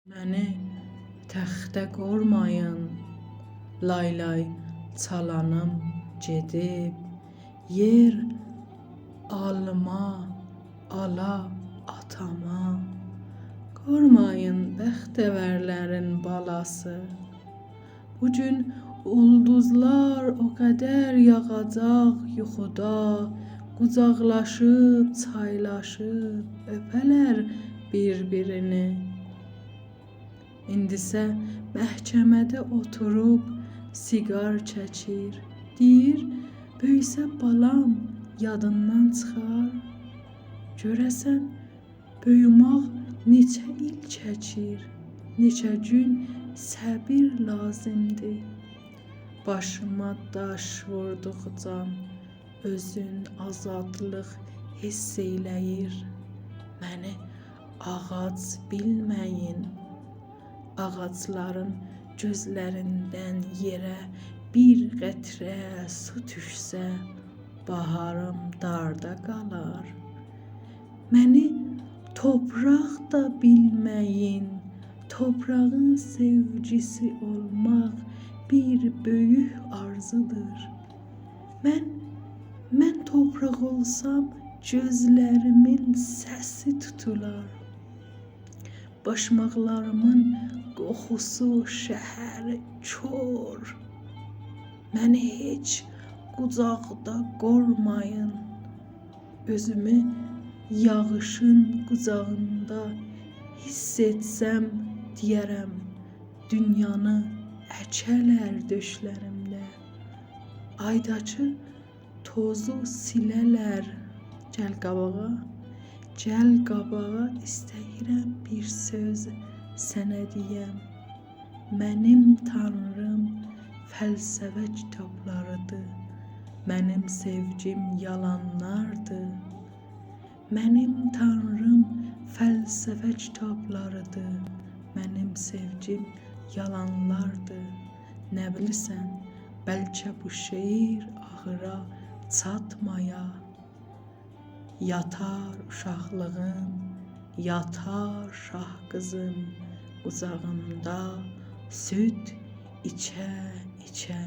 Məni təxtə qormayın, laylay çalanım gedib, yer alma, ala atama. Qormayın bəxtəvərlərin balası. Bugün ulduzlar o qədər yağacaq yuxuda, qucaqlaşıb, çaylaşıb öpələr bir-birini. İndisə məhkəmədə oturub siqar çəkir, deyir, böyüsə balam yadından çıxar. Görəsən böyümək neçə il çəkir, neçə gün səbir lazımdır. Başıma daş vurduqca özün azadlıq hiss eləyir. Məni ağac bilməyin. Ağacların gözlərindən yerə bir qətrə su düşsə, baharım darda qalar. Məni topraq da bilməyin. Toprağın sevgisi olmaq bir böyük arzudur. Mən topraq olsam gözlərimin səsi tutular. Başmaqlarımın qoxusu şəhəri kor. Məni heç qucaqda qormayın. Özümü yağışın qucağında hiss etsəm, deyərəm, dünyanı əkələr döşlərimdə. Aydakı tozu silələr. Gəl qabağa istəyirəm bir söz sənə deyəm. Mənim tanrım fəlsəfə kitablarıdır. Mənim sevgim yalanlardır. Mənim tanrım fəlsəfə kitablarıdır. Mənim sevgim yalanlardır. Nə bilirsən, bəlkə bu şeir ağıra çatmaya. Yatar uşaqlığım, yatar şah qızım qucağımda süd içə-içə.